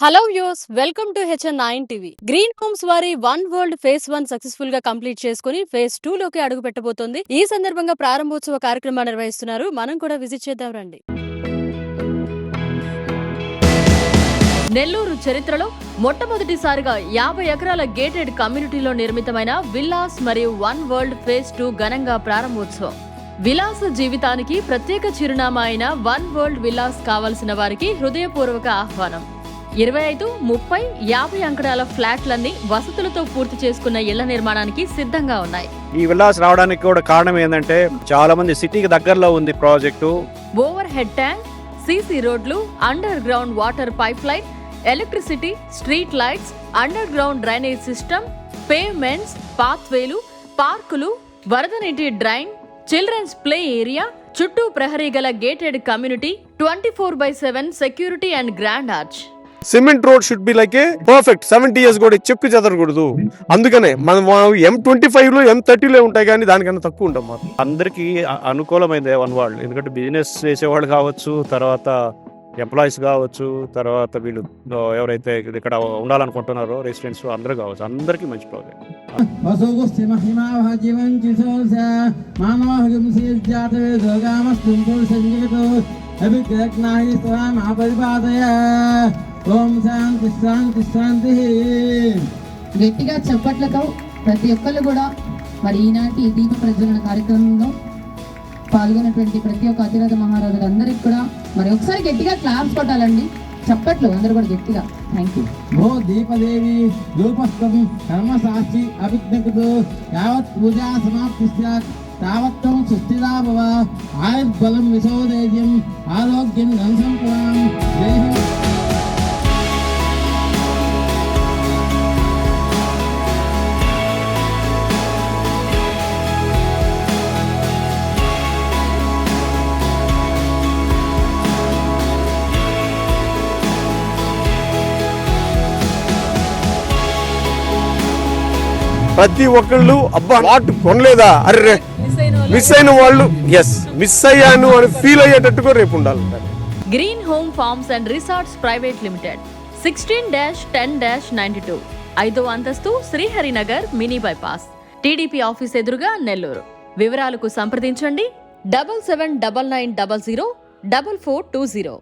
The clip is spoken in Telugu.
Hello views, welcome to HN9 TV. Green homes వారి వన్ వరల్డ్ ఫేజ్ 1 సక్సెస్ఫుల్ గా కంప్లీట్ చేసుకుని ఫేజ్ 2 లోకి అడుగు పెట్టబోతోంది. ఈ సందర్భంగా ప్రారంభోత్సవ కార్యక్రమాన్ని నిర్వహిస్తున్నారు. మనం కూడా విజిట్ చేద్దాం రండి. నెల్లూరు చరిత్రలో మొట్టమొదటిసారిగా 50 ఎకరాల గేటెడ్ కమ్యూనిటీలో నిర్మితమైన విల్లాస్ మరియు వన్ వరల్డ్ ఫేజ్ 2 ఘనంగా ప్రారంభోత్సవం. విలాస జీవితానికి ప్రత్యేక చిరునామా అయిన వన్ వరల్డ్ విల్లాస్ కావలసిన వారికి హృదయపూర్వక ఆహ్వానం. 25, 30, 50 అంకడాల ఫ్లాట్లన్నీ వసతులతో పూర్తి చేసుకున్న ఇళ్ల నిర్మాణానికి సిద్ధంగా ఉన్నాయి. ఈ విల్లాస్ రావడానికి కూడా కారణం ఏంటంటే చాలా మంది సిటీకి దగ్గరలో ఉంది project. Overhead tank, CC రోడ్లు, underground water pipeline, electricity, street lights, underground drainage system, pavements, పాత్వేలు, పార్కులు, వరద నీటి డ్రైన్, చిల్డ్రన్స్ ప్లే ఏరియా, చుట్టూ ప్రహరీ గల gated community, 24/7 security and grand arch. Cement road should be like a perfect 70 years కూడా చెక్కు చెదరకూడదు. అందుకనే మనం M25లో M30లో ఉంటాయి కానీ దానికన్నా తక్కువ ఉంటాం. అందరికీ అనుకూలమైంది వన్ వరల్డ్. ఎందుకంటే బిజినెస్ చేసేవాళ్ళు కావచ్చు, తర్వాత ఎంప్లాయీస్ కావచ్చు, తర్వాత వీళ్ళు ఎవరైతే ఇక్కడ ఉండాలనుకుంటున్నారో రెసిడెంట్స్ అందరూ కావచ్చు, అందరికీ మంచి ప్రాజెక్ట్. గట్టిగా చప్పట్లతో ప్రతి ఒక్కళ్ళు కూడా మరి ఈనాటి దీప ప్రజ్వలన కార్యక్రమంలో పాల్గొన్నటువంటి ప్రతి ఒక్క అతిరథ మహారాజులు అందరికి కూడా మరి ఒకసారి గట్టిగా క్లాప్స్ కొట్టాలండి, చప్పట్లు అందరూ కూడా గట్టిగా. Thank you. భో దీపదేవి రూపస్థం కర్మసాక్షి అభిజ్ఞకుడు యావత్ పూజా సమాప్తి తావత్తం సుస్థిరా భవ ఆయుర్బలం విశోధైర్యం ఆరోగ్యం ధనసంపదాం దేహం. ప్రతి ఒక్కళ్ళు అబ్బా వాటి కొనలేదా, అరే మిస్ అయిన వాళ్ళు మిస్ అయ్యాను అని ఫీల్ అయ్యేటట్టుగా రేపు ఉండాలి. Green home farms and resorts private limited, 16-10-92, 5వ అంతస్తు, Sriharinagar, mini bypass, TDP office ఎదురుగా, నెల్లూరు. వివరాలకు సంప్రదించండి 7799004420.